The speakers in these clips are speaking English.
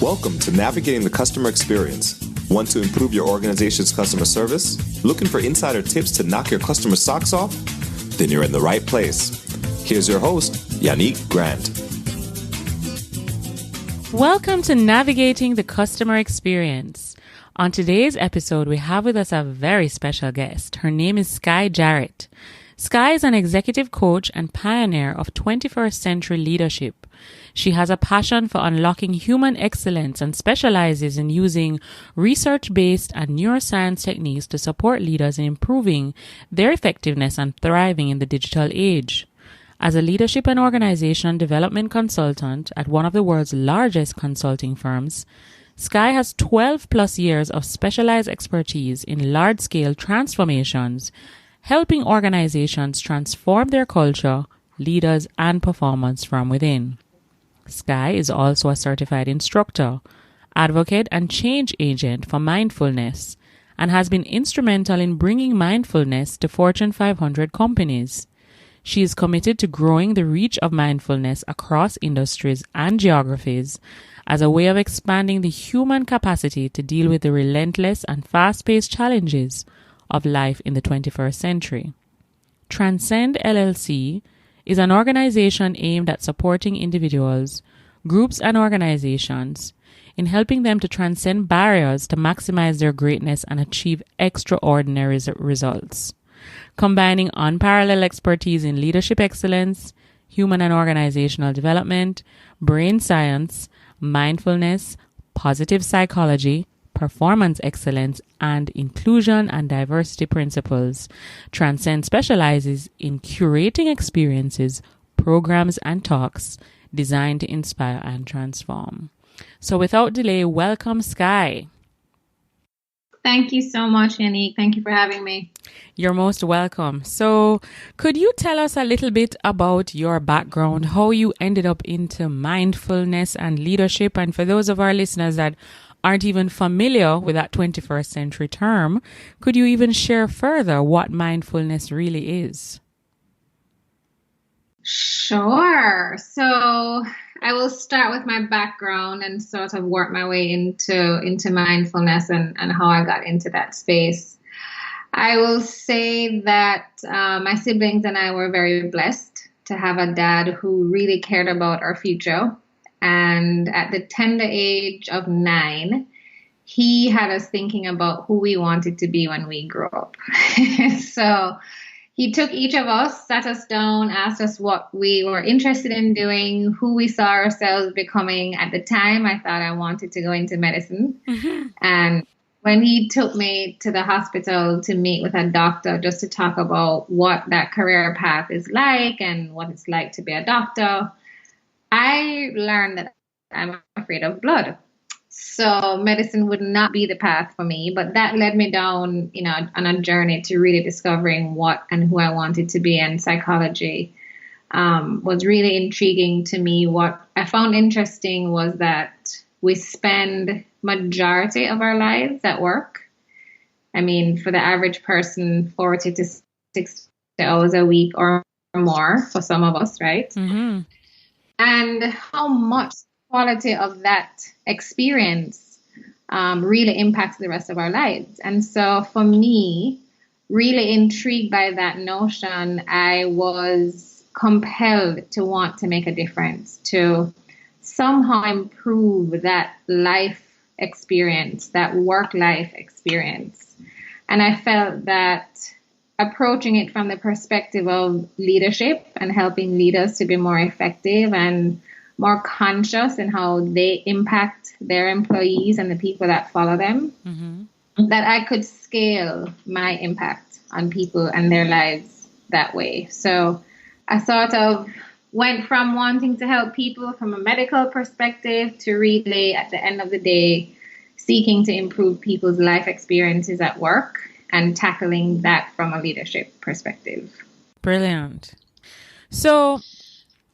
Welcome to Navigating the Customer Experience. Want to improve your organization's customer service? Looking for insider tips to knock your customer socks off? Then you're in the right place. Here's your host, Yannick Grant. Welcome to Navigating the Customer Experience. On today's episode, we have with us a very special guest. Her name is Skye Jarrett. Skye is an executive coach and pioneer of 21st century leadership. She has a passion for unlocking human excellence and specializes in using research-based and neuroscience techniques to support leaders in improving their effectiveness and thriving in the digital age. As a leadership and organization development consultant at one of the world's largest consulting firms, Skye has 12 plus years of specialized expertise in large-scale transformations, helping organizations transform their culture, leaders, and performance from within. Skye is also a certified instructor, advocate, and change agent for mindfulness, and has been instrumental in bringing mindfulness to Fortune 500 companies. She is committed to growing the reach of mindfulness across industries and geographies as a way of expanding the human capacity to deal with the relentless and fast-paced challenges of life in the 21st century. Transcend LLC is an organization aimed at supporting individuals, groups, and organizations in helping them to transcend barriers to maximize their greatness and achieve extraordinary results. Combining unparalleled expertise in leadership excellence, human and organizational development, brain science, mindfulness, positive psychology, performance excellence, and inclusion and diversity principles, Transcend specializes in curating experiences, programs, and talks designed to inspire and transform. So without delay, welcome, Skye. Thank you so much, Yannick. Thank you for having me. You're most welcome. So could you tell us a little bit about your background, how you ended up into mindfulness and leadership? And for those of our listeners that aren't even familiar with that 21st century term, could you even share further what mindfulness really is? Sure. So I will start with my background and sort of work my way into mindfulness and how I got into that space. I will say that my siblings and I were very blessed to have a dad who really cared about our future. And at the tender age of 9, he had us thinking about who we wanted to be when we grew up. So he took each of us, sat us down, asked us what we were interested in doing, who we saw ourselves becoming. At the time, I thought I wanted to go into medicine. Mm-hmm. And when he took me to the hospital to meet with a doctor just to talk about what that career path is like and what it's like to be a doctor, I learned that I'm afraid of blood. So medicine would not be the path for me, but that led me down, on a journey to really discovering what and who I wanted to be. And psychology was really intriguing to me. What I found interesting was that we spend majority of our lives at work. I mean, for the average person, 40 to 60 hours a week or more for some of us, right? Mm-hmm. And how much quality of that experience really impacts the rest of our lives. And so for me, really intrigued by that notion, I was compelled to want to make a difference, to somehow improve that life experience, that work-life experience. And I felt that approaching it from the perspective of leadership and helping leaders to be more effective and more conscious in how they impact their employees and the people that follow them, mm-hmm. that I could scale my impact on people and their lives that way. So I sort of went from wanting to help people from a medical perspective to really, at the end of the day, seeking to improve people's life experiences at work and tackling that from a leadership perspective. Brilliant. So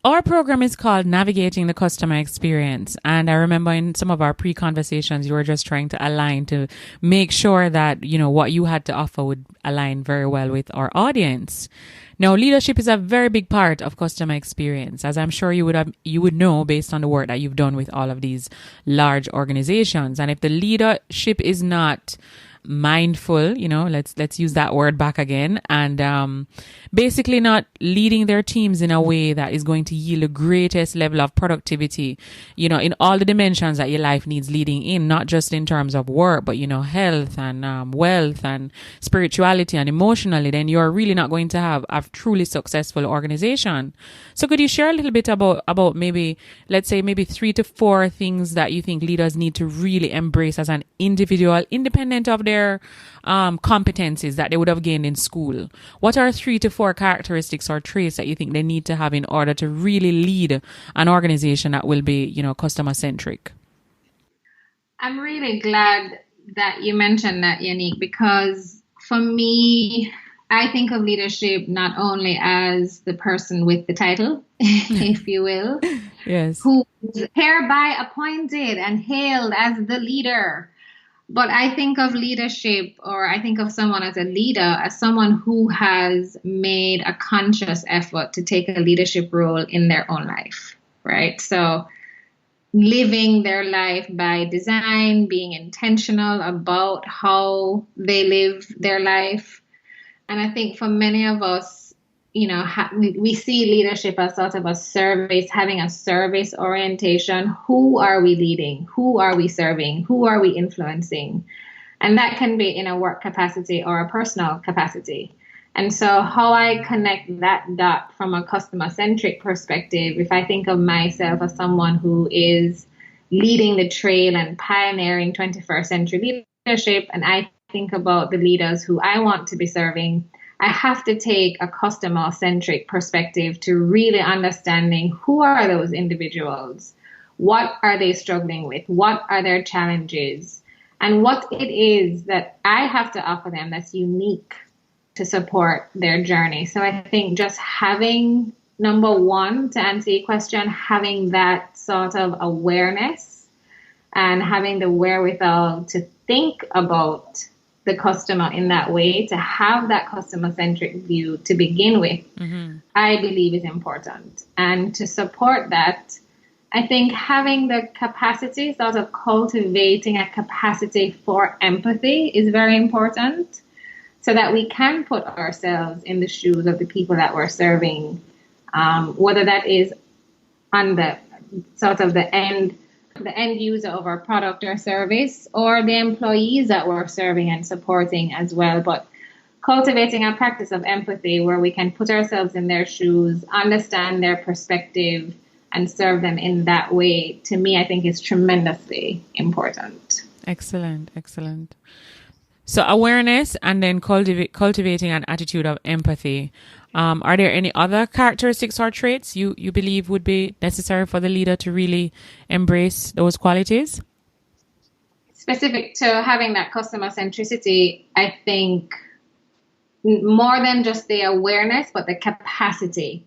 Our program is called Navigating the Customer Experience. And I remember in some of our pre-conversations, you were just trying to align to make sure that, what you had to offer would align very well with our audience. Now, leadership is a very big part of customer experience, as I'm sure you would know based on the work that you've done with all of these large organizations. And if the leadership is not mindful, let's use that word back again, and basically not leading their teams in a way that is going to yield the greatest level of productivity, in all the dimensions that your life needs leading in, not just in terms of work, but, health and wealth and spirituality and emotionally, then you're really not going to have a truly successful organization. So could you share a little bit about maybe 3 to 4 things that you think leaders need to really embrace as an individual, independent of their competencies that they would have gained in school? What are 3 to 4 characteristics or traits that you think they need to have in order to really lead an organization that will be, customer centric? I'm really glad that you mentioned that, Yannick, because for me, I think of leadership not only as the person with the title, if you will, yes, who is hereby appointed and hailed as the leader. But I think of leadership, or I think of someone as a leader, as someone who has made a conscious effort to take a leadership role in their own life, right? So living their life by design, being intentional about how they live their life. And I think for many of us, we see leadership as sort of a service, having a service orientation. Who are we leading? Who are we serving? Who are we influencing? And that can be in a work capacity or a personal capacity. And so how I connect that dot from a customer-centric perspective, if I think of myself as someone who is leading the trail and pioneering 21st century leadership, and I think about the leaders who I want to be serving, I have to take a customer-centric perspective to really understanding who are those individuals, what are they struggling with, what are their challenges, and what it is that I have to offer them that's unique to support their journey. So I think just having, number one, to answer your question, having that sort of awareness and having the wherewithal to think about the customer in that way, to have that customer-centric view to begin with, I believe is important. And to support that, I think having the capacity, sort of cultivating a capacity for empathy is very important, so that we can put ourselves in the shoes of the people that we're serving, whether that is on the sort of the end user of our product or service, or the employees that we're serving and supporting as well. But cultivating a practice of empathy where we can put ourselves in their shoes, understand their perspective, and serve them in that way, to me, I think is tremendously important. Excellent. So awareness and then cultivating an attitude of empathy. Are there any other characteristics or traits you believe would be necessary for the leader to really embrace those qualities? Specific to having that customer centricity, I think more than just the awareness, but the capacity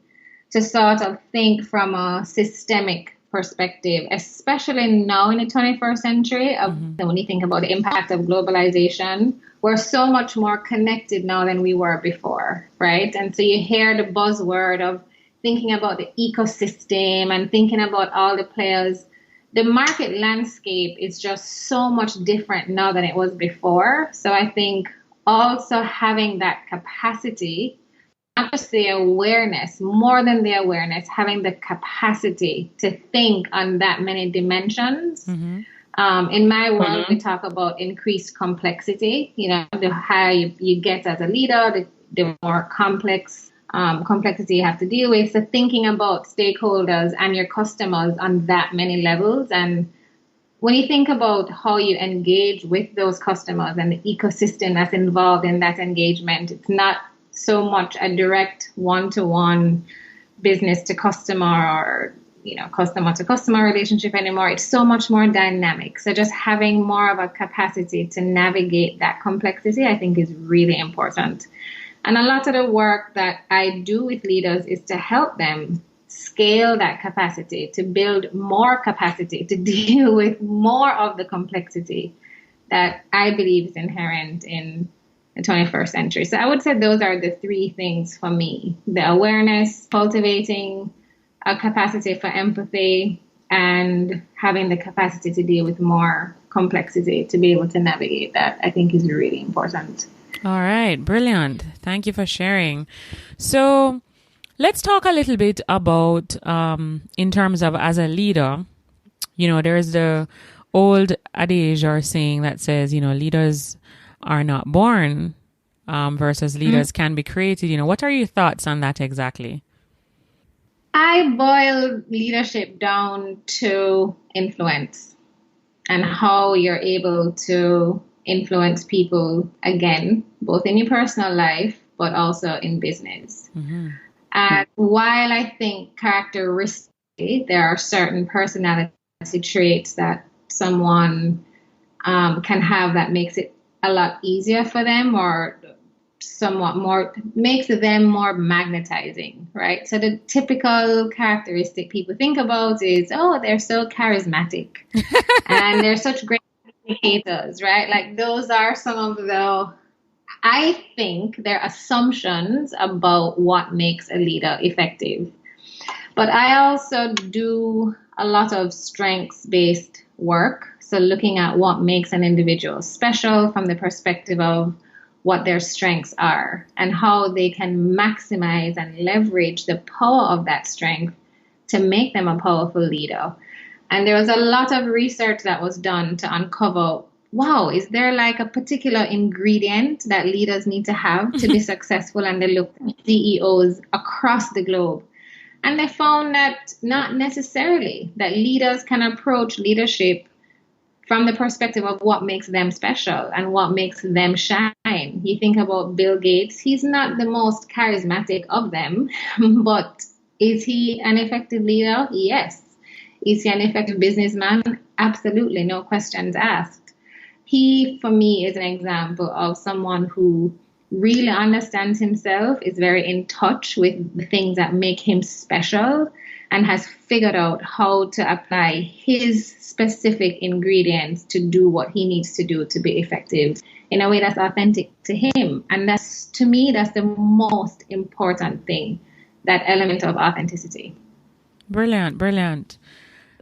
to sort of think from a systemic perspective, especially now in the 21st century. When you think about the impact of globalization, we're so much more connected now than we were before, right? And so you hear the buzzword of thinking about the ecosystem and thinking about all the players. The market landscape is just so much different now than it was before. So I think also having that capacity, not just the awareness, more than the awareness, having the capacity to think on that many dimensions. In my world, we talk about increased complexity. The higher you get as a leader, the more complexity you have to deal with. So thinking about stakeholders and your customers on that many levels. And when you think about how you engage with those customers and the ecosystem that's involved in that engagement, it's not so much a direct one-to-one business to customer or customer to customer relationship anymore. It's so much more dynamic. So just having more of a capacity to navigate that complexity, I think, is really important. And a lot of the work that I do with leaders is to help them scale that capacity, to build more capacity, to deal with more of the complexity that I believe is inherent in the 21st century. So I would say those are the three things for me: the awareness, cultivating a capacity for empathy, and having the capacity to deal with more complexity, to be able to navigate that, I think is really important. All right, brilliant. Thank you for sharing. So let's talk a little bit about, in terms of as a leader, there's the old adage or saying that says, leaders are not born, versus leaders can be created. What are your thoughts on that exactly? I boil leadership down to influence and how you're able to influence people, again, both in your personal life, but also in business. Mm-hmm. And while I think characteristically, there are certain personality traits that someone can have that makes it a lot easier for them, or somewhat more, makes them more magnetizing, right? So the typical characteristic people think about is, oh, they're so charismatic and they're such great communicators, right? Like those are some of the, I think they're assumptions about what makes a leader effective. But I also do a lot of strengths-based work. So looking at what makes an individual special from the perspective of what their strengths are and how they can maximize and leverage the power of that strength to make them a powerful leader. And there was a lot of research that was done to uncover, wow, is there like a particular ingredient that leaders need to have to be successful? And they looked at CEOs across the globe. And they found that not necessarily, that leaders can approach leadership from the perspective of what makes them special and what makes them shine. You think about Bill Gates, he's not the most charismatic of them, but is he an effective leader? Yes. Is he an effective businessman? Absolutely, no questions asked. He, for me, is an example of someone who really understands himself, is very in touch with the things that make him special, and has figured out how to apply his specific ingredients to do what he needs to do to be effective in a way that's authentic to him. And that's, to me, that's the most important thing, that element of authenticity. Brilliant, brilliant.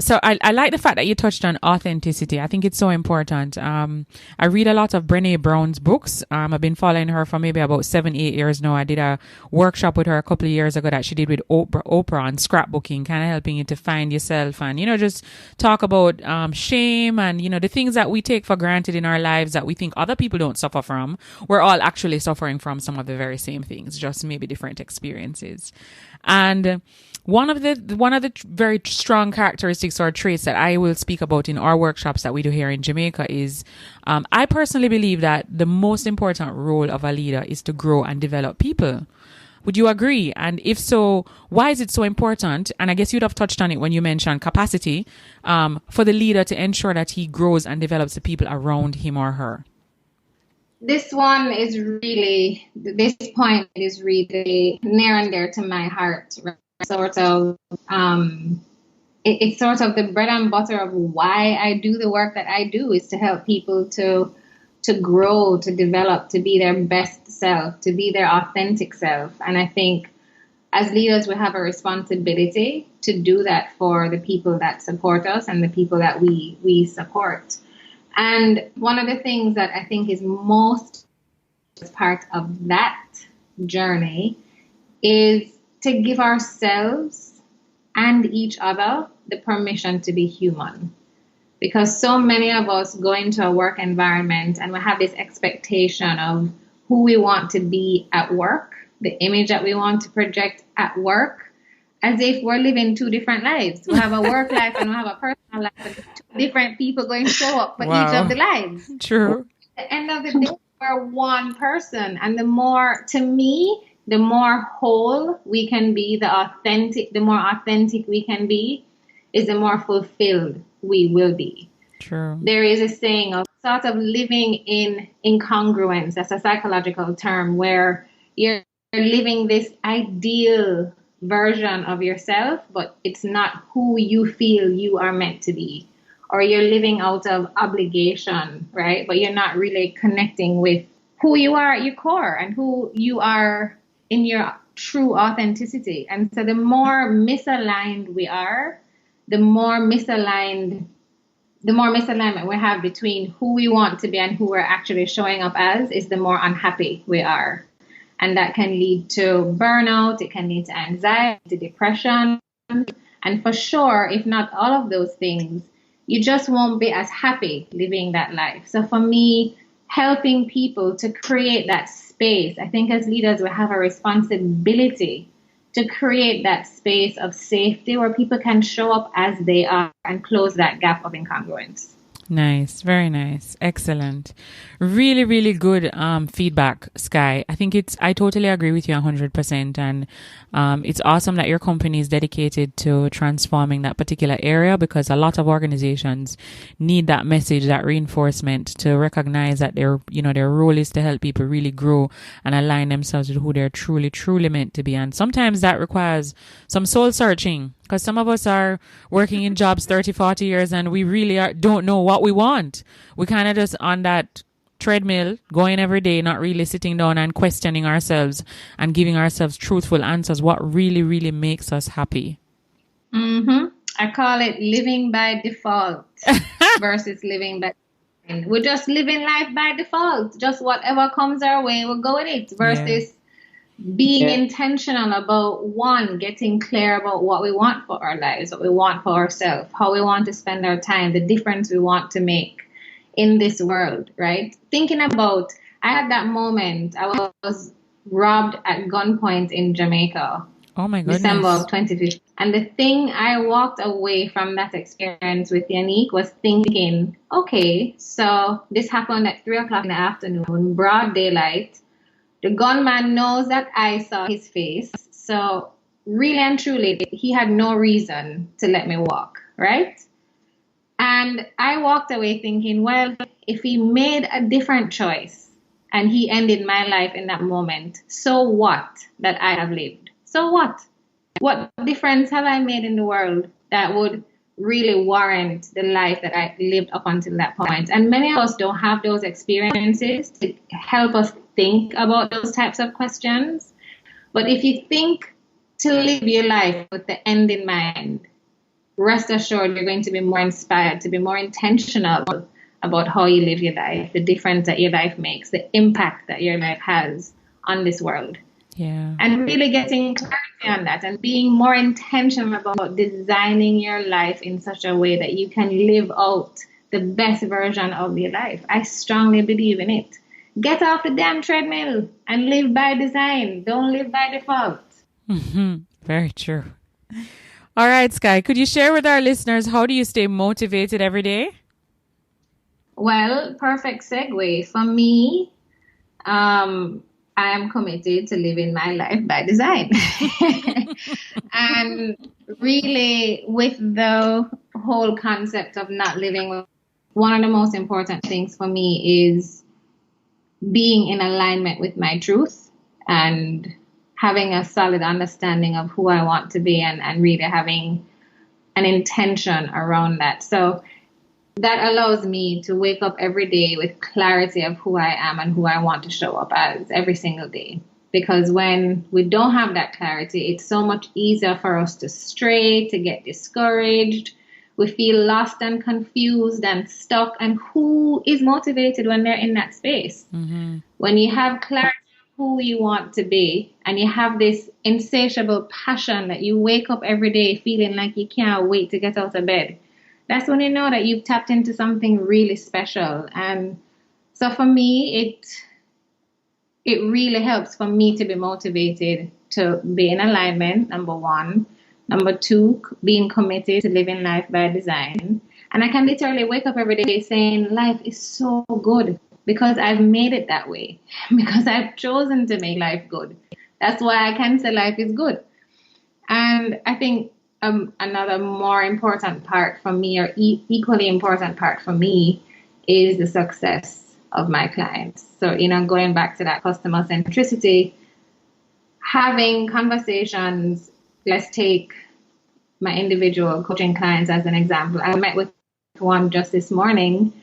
So I like the fact that you touched on authenticity. I think it's so important. I read a lot of Brené Brown's books. I've been following her for maybe about 7-8 years now. I did a workshop with her a couple of years ago that she did with Oprah on scrapbooking, kind of helping you to find yourself and, just talk about shame and, the things that we take for granted in our lives that we think other people don't suffer from. We're all actually suffering from some of the very same things, just maybe different experiences. And one of the very strong characteristics or traits that I will speak about in our workshops that we do here in Jamaica is, I personally believe that the most important role of a leader is to grow and develop people. Would you agree? And if so, why is it so important? And I guess you'd have touched on it when you mentioned capacity, for the leader to ensure that he grows and develops the people around him or her. This point is really near and dear to my heart. Sort of, it's sort of the bread and butter of why I do the work that I do, is to help people to grow, to develop, to be their best self, to be their authentic self. And I think as leaders, we have a responsibility to do that for the people that support us and the people that we support. And one of the things that I think is most part of that journey is to give ourselves and each other the permission to be human. Because so many of us go into a work environment and we have this expectation of who we want to be at work, the image that we want to project at work, as if we're living two different lives. We have a work life and we have a personal life, and two different people going to show up for each of the lives. True. At the end of the day, we're one person. And the more whole we can be, the more authentic we can be, is the more fulfilled we will be. True. There is a saying of sort of living in incongruence. That's a psychological term where you're living this ideal version of yourself, but it's not who you feel you are meant to be. Or you're living out of obligation, right? But you're not really connecting with who you are at your core and who you are in your true authenticity. And so the more misaligned we are, the more misalignment we have between who we want to be and who we're actually showing up as, is the more unhappy we are. And that can lead to burnout, it can lead to anxiety, depression, and for sure, if not all of those things, you just won't be as happy living that life. So for me, helping people to create that space, I think as leaders, we have a responsibility to create that space of safety where people can show up as they are and close that gap of incongruence. Nice. Very nice. Excellent. Really, really good feedback, Sky. I totally agree with you 100%. And it's awesome that your company is dedicated to transforming that particular area, because a lot of organizations need that message, that reinforcement to recognize that their role is to help people really grow and align themselves with who they're truly, truly meant to be. And sometimes that requires some soul searching, because some of us are working in jobs 30, 40 years and we really don't know what we want. We kind of just on that treadmill going every day, not really sitting down and questioning ourselves and giving ourselves truthful answers. What really, really makes us happy? I call it living by default versus living by design. We're just living life by default. Just whatever comes our way, we'll go with it. Versus being intentional about, one, getting clear about what we want for our lives, what we want for ourselves, how we want to spend our time, the difference we want to make in this world, right? Thinking about, I had that moment, I was robbed at gunpoint in Jamaica. Oh my goodness. December of 2015. And the thing I walked away from that experience with Yannick was thinking, okay, so this happened at 3 o'clock in the afternoon, broad daylight. The gunman knows that I saw his face. So really and truly, he had no reason to let me walk, right? And I walked away thinking, well, if he made a different choice and he ended my life in that moment, so what that I have lived? So what? What difference have I made in the world that would really warrant the life that I lived up until that point? And many of us don't have those experiences to help us think about those types of questions. But if you think to live your life with the end in mind, rest assured you're going to be more inspired, to be more intentional about how you live your life, the difference that your life makes, the impact that your life has on this world. Yeah. And really getting clarity on that and being more intentional about designing your life in such a way that you can live out the best version of your life. I strongly believe in it. Get off the damn treadmill and live by design. Don't live by default. Very true. All right, Sky, could you share with our listeners, how do you stay motivated every day? Well, perfect segue. For me, I am committed to living my life by design. And really, with the whole concept of not living, one of the most important things for me is being in alignment with my truth and having a solid understanding of who I want to be and really having an intention around that. So that allows me to wake up every day with clarity of who I am and who I want to show up as every single day. Because when we don't have that clarity, it's so much easier for us to stray, to get discouraged. We feel lost and confused and stuck. And who is motivated when they're in that space? Mm-hmm. When you have clarity of who you want to be and you have this insatiable passion that you wake up every day feeling like you can't wait to get out of bed, that's when you know that you've tapped into something really special. And so for me, it really helps for me to be motivated to be in alignment, number one. Number two, being committed to living life by design. And I can literally wake up every day saying life is so good because I've made it that way, because I've chosen to make life good. That's why I can say life is good. And I think another more important part for me, or equally important part for me, is the success of my clients. So, going back to that customer centricity, having conversations let's take my individual coaching clients as an example. I met with one just this morning,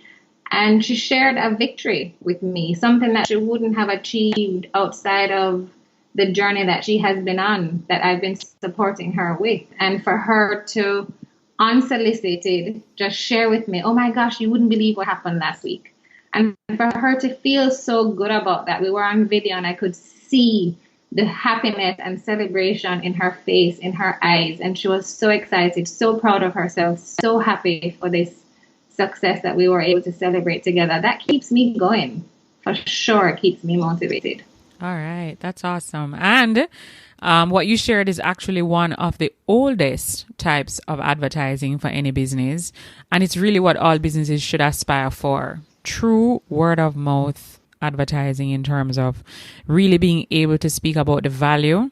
and she shared a victory with me, something that she wouldn't have achieved outside of the journey that she has been on, that I've been supporting her with. And for her to unsolicited just share with me, oh my gosh, you wouldn't believe what happened last week. And for her to feel so good about that, we were on video and I could see the happiness and celebration in her face, in her eyes. And she was so excited, so proud of herself, so happy for this success that we were able to celebrate together. That keeps me going. For sure, it keeps me motivated. All right. That's awesome. And what you shared is actually one of the oldest types of advertising for any business. And it's really what all businesses should aspire for. True word of mouth advertising, in terms of really being able to speak about the value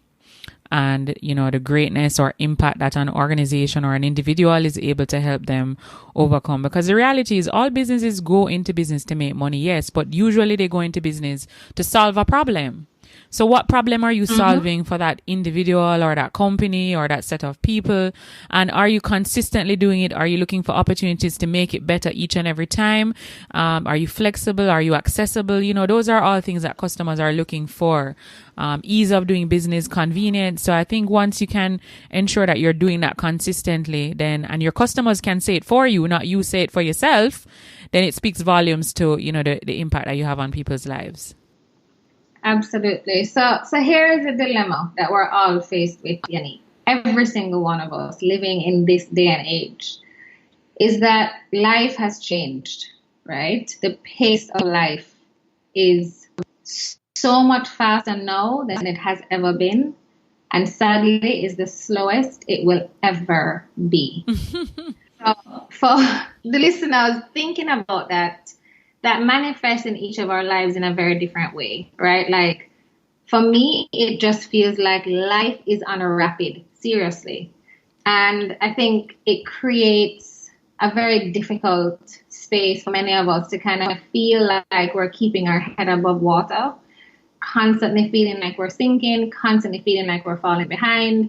and, you know, the greatness or impact that an organization or an individual is able to help them overcome. Because the reality is all businesses go into business to make money, yes, but usually they go into business to solve a problem. So what problem are you solving for that individual or that company or that set of people? And are you consistently doing it? Are you looking for opportunities to make it better each and every time? Are you flexible? Are you accessible? You know, those are all things that customers are looking for. Ease of doing business, convenience. So I think once you can ensure that you're doing that consistently, then, and your customers can say it for you, not you say it for yourself, then it speaks volumes to, you know, the impact that you have on people's lives. Absolutely. So here is a dilemma that we're all faced with, Yanni. Every single one of us living in this day and age is that life has changed, right? The pace of life is so much faster now than it has ever been. And sadly, is the slowest it will ever be. So for the listeners thinking about that manifests in each of our lives in a very different way, right? Like for me, it just feels like life is on a rapid, seriously. And I think it creates a very difficult space for many of us to kind of feel like we're keeping our head above water, constantly feeling like we're sinking, constantly feeling like we're falling behind.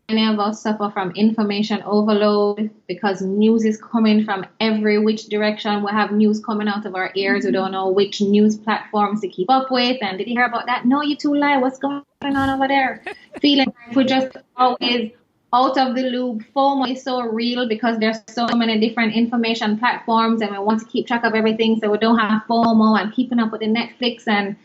Many of us suffer from information overload because news is coming from every which direction. We have news coming out of our ears. We don't know which news platforms to keep up with. And did you hear about that? No, you too lie. What's going on over there? Feeling like we're just always out of the loop. FOMO is so real because there's so many different information platforms and we want to keep track of everything so we don't have FOMO, and keeping up with the Netflix and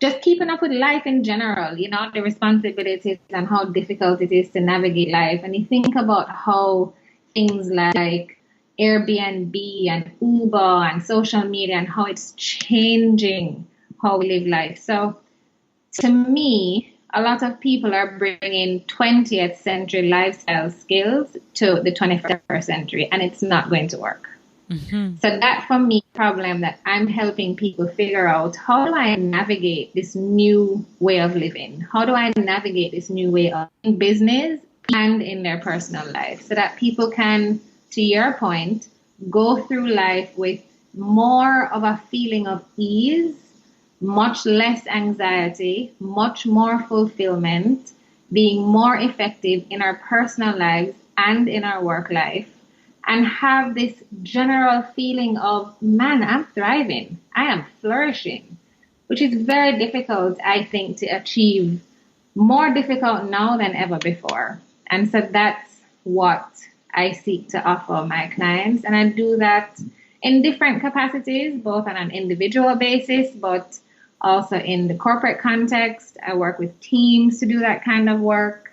just keeping up with life in general, you know, the responsibilities and how difficult it is to navigate life. And you think about how things like Airbnb and Uber and social media and how it's changing how we live life. So to me, a lot of people are bringing 20th century lifestyle skills to the 21st century, and it's not going to work. Mm-hmm. So that, for me, problem that I'm helping people figure out, how do I navigate this new way of living? How do I navigate this new way of in business and in their personal life so that people can, to your point, go through life with more of a feeling of ease, much less anxiety, much more fulfillment, being more effective in our personal lives and in our work life, and have this general feeling of, man, I'm thriving, I am flourishing, which is very difficult, I think, to achieve, more difficult now than ever before. And so that's what I seek to offer my clients. And I do that in different capacities, both on an individual basis, but also in the corporate context. I work with teams to do that kind of work.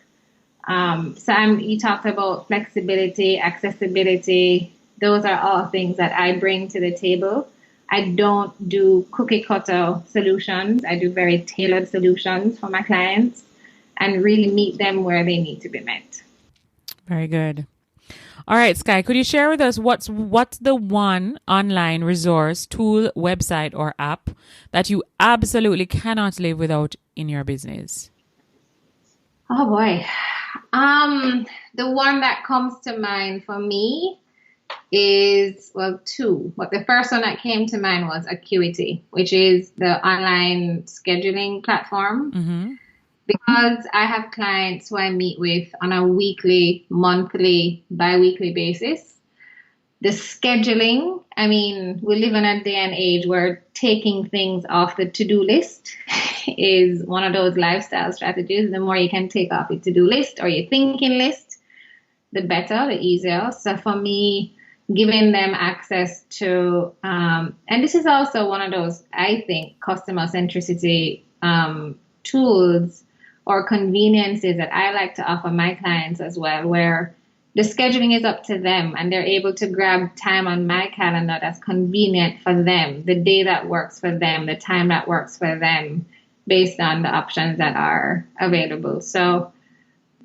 You talked about flexibility, accessibility. Those are all things that I bring to the table. I don't do cookie cutter solutions. I do very tailored solutions for my clients and really meet them where they need to be met. Very good. All right, Sky, could you share with us what's the one online resource, tool, website, or app that you absolutely cannot live without in your business? Oh boy. The one that comes to mind for me is, well, two. But the first one that came to mind was Acuity, which is the online scheduling platform. Mm-hmm. because I have clients who I meet with on a weekly, monthly, bi-weekly basis. The scheduling, I mean, we live in a day and age where taking things off the to-do list is one of those lifestyle strategies. The more you can take off your to-do list or your thinking list, the better, the easier. So for me, giving them access to, and this is also one of those, I think, customer centricity tools or conveniences that I like to offer my clients as well, where the scheduling is up to them and they're able to grab time on my calendar that's convenient for them, the day that works for them, the time that works for them, based on the options that are available. So,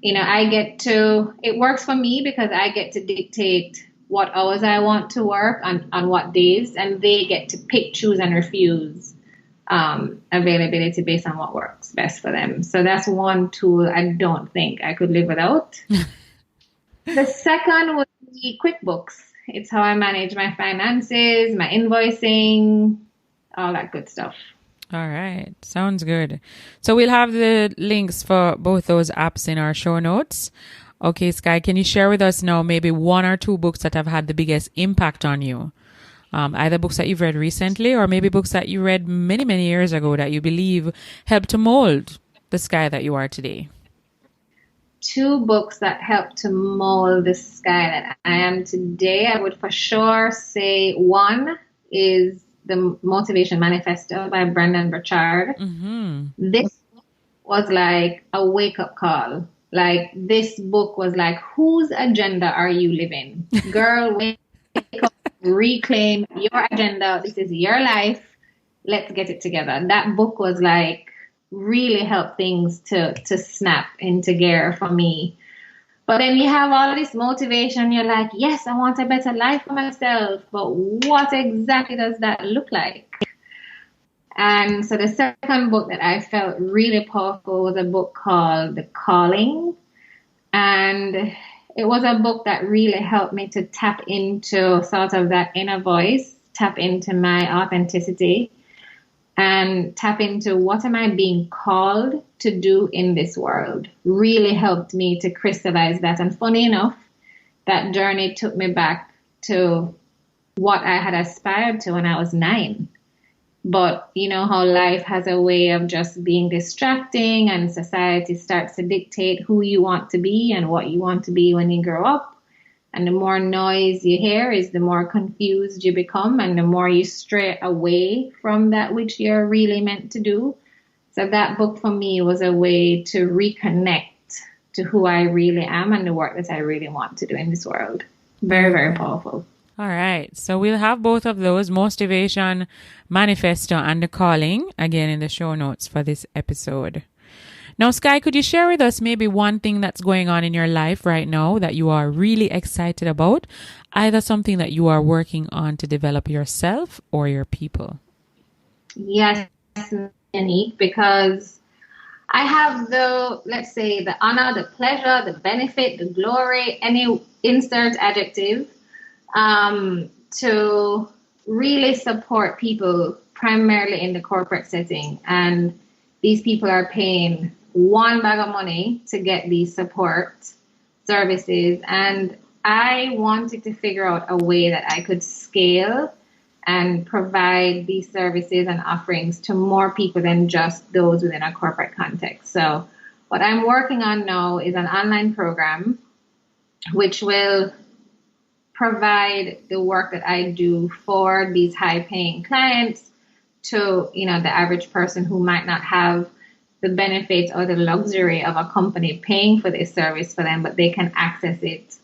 it works for me because I get to dictate what hours I want to work on what days, and they get to pick, choose, and refuse availability based on what works best for them. So that's one tool I don't think I could live without. The second would be QuickBooks. It's how I manage my finances, my invoicing, all that good stuff. All right. Sounds good. So we'll have the links for both those apps in our show notes. Okay, Sky, can you share with us now maybe one or two books that have had the biggest impact on you? Either books that you've read recently or maybe books that you read many, many years ago that you believe helped to mold the Sky that you are today. Two books that helped to mold the Sky that I am today, I would for sure say one is The Motivation Manifesto by Brendon Burchard. Mm-hmm. This was like a wake-up call. Like, this book was like, whose agenda are you living? Girl, wake up, reclaim your agenda. This is your life. Let's get it together. That book was like, really helped things to snap into gear for me. But then you have all this motivation. You're like, yes, I want a better life for myself. But what exactly does that look like? And so the second book that I felt really powerful was a book called The Calling. And it was a book that really helped me to tap into sort of that inner voice, tap into my authenticity, and tap into what am I being called to do in this world. Really helped me to crystallize that. And funny enough, that journey took me back to what I had aspired to when I was 9. But you know how life has a way of just being distracting, and society starts to dictate who you want to be and what you want to be when you grow up. And the more noise you hear is the more confused you become, and the more you stray away from that which you're really meant to do. So that book for me was a way to reconnect to who I really am and the work that I really want to do in this world. Very, very powerful. All right. So we'll have both of those, Motivation Manifesto and The Calling, again in the show notes for this episode. Now, Sky, could you share with us maybe one thing that's going on in your life right now that you are really excited about? Either something that you are working on to develop yourself or your people. Yes, Unique, because I have let's say, the honor, the pleasure, the benefit, the glory, any insert adjective, to really support people primarily in the corporate setting. And these people are paying one bag of money to get these support services. And I wanted to figure out a way that I could scale and provide these services and offerings to more people than just those within a corporate context. So what I'm working on now is an online program which will provide the work that I do for these high-paying clients to, the average person who might not have the benefits or the luxury of a company paying for this service for them, but they can access it.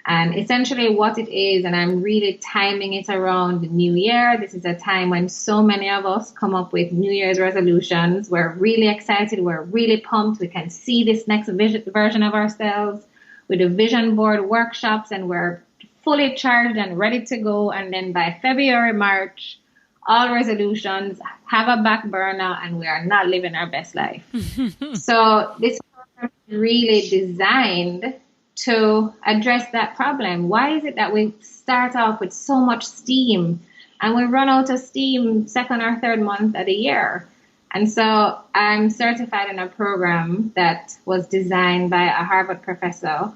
And essentially what it is, and I'm really timing it around the new year. This is a time when so many of us come up with New Year's resolutions. We're really excited. We're really pumped. We can see this next version of ourselves with the vision board workshops, and we're fully charged and ready to go. And then by February, March, all resolutions have a back burner and we are not living our best life. So this program is really designed to address that problem. Why is it that we start off with so much steam and we run out of steam second or third month of the year? And so I'm certified in a program that was designed by a Harvard professor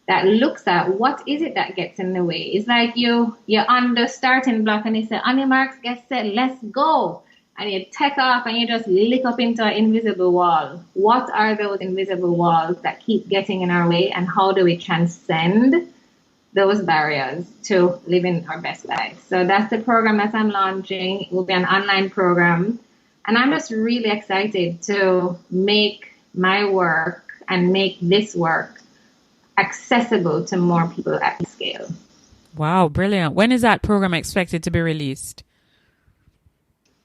that looks at what is it that gets in the way. It's like you're on the starting block and you say, on your marks, get set, let's go. And you take off and you just lick up into an invisible wall. What are those invisible walls that keep getting in our way, and how do we transcend those barriers to living our best life? So that's the program that I'm launching. It will be an online program. And I'm just really excited to make my work and make this work accessible to more people at scale. Wow, brilliant. When is that program expected to be released?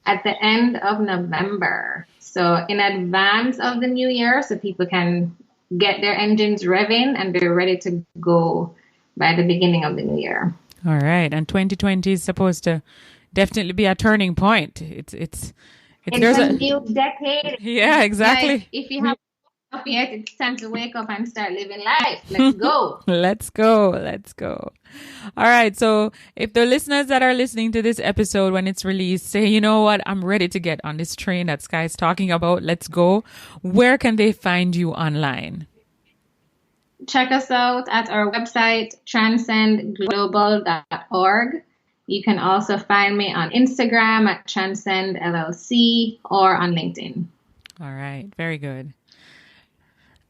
At the end of November. So in advance of the new year, so people can get their engines revving and be ready to go by the beginning of the new year. All right. And 2020 is supposed to definitely be a turning point. It's a new decade. Yeah, exactly. Like, if you have up yet, it's time to wake up and start living life. Let's go. Let's go. All right. So if the listeners that are listening to this episode when it's released say, you know what, I'm ready to get on this train that Sky's talking about, let's go. Where can they find you online? Check us out at our website, transcendglobal.org. You can also find me on Instagram at Transcend LLC or on LinkedIn. All right. Very good.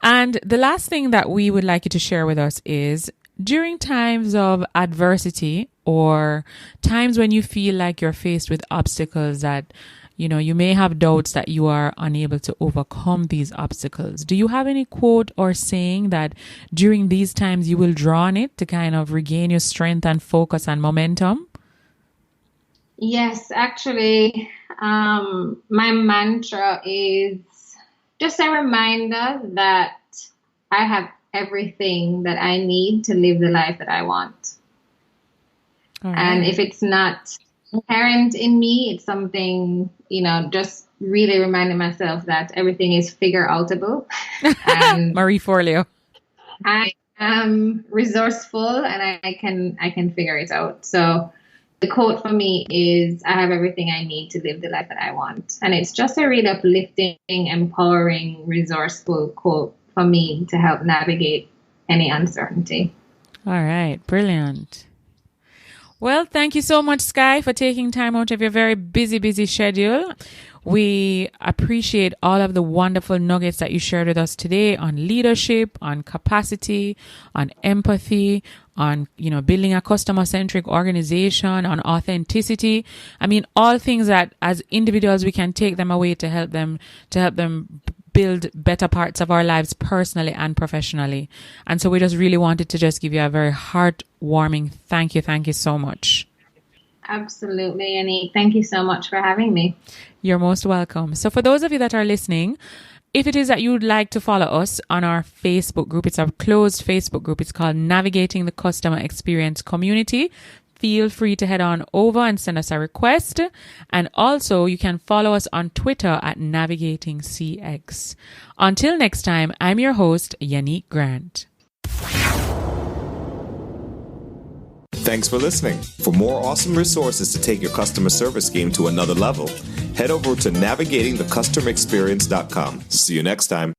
And the last thing that we would like you to share with us is during times of adversity or times when you feel like you're faced with obstacles that, you know, you may have doubts that you are unable to overcome these obstacles. Do you have any quote or saying that during these times you will draw on it to kind of regain your strength and focus and momentum? Yes, actually, my mantra is just a reminder that I have everything that I need to live the life that I want. All right. And if it's not inherent in me, it's something, you know, just really reminding myself that everything is figure outable. And Marie Forleo. I am resourceful and I can figure it out. So the quote for me is, I have everything I need to live the life that I want. And it's just a really uplifting, empowering, resourceful quote for me to help navigate any uncertainty. All right. Brilliant. Well, thank you so much, Sky, for taking time out of your very busy schedule. We appreciate all of the wonderful nuggets that you shared with us today on leadership, on capacity, on empathy, on, you know, building a customer-centric organization, on authenticity. I mean, all things that as individuals we can take them away to help them build better parts of our lives personally and professionally. And so we just really wanted to just give you a very heartwarming thank you. Thank you so much. Absolutely, Annie. Thank you so much for having me. You're most welcome. So for those of you that are listening, if it is that you'd like to follow us on our Facebook group, it's a closed Facebook group. It's called Navigating the Customer Experience Community. Feel free to head on over and send us a request. And also you can follow us on Twitter at NavigatingCX. Until next time, I'm your host, Yannick Grant. Thanks for listening. For more awesome resources to take your customer service game to another level, head over to navigatingthecustomerexperience.com. See you next time.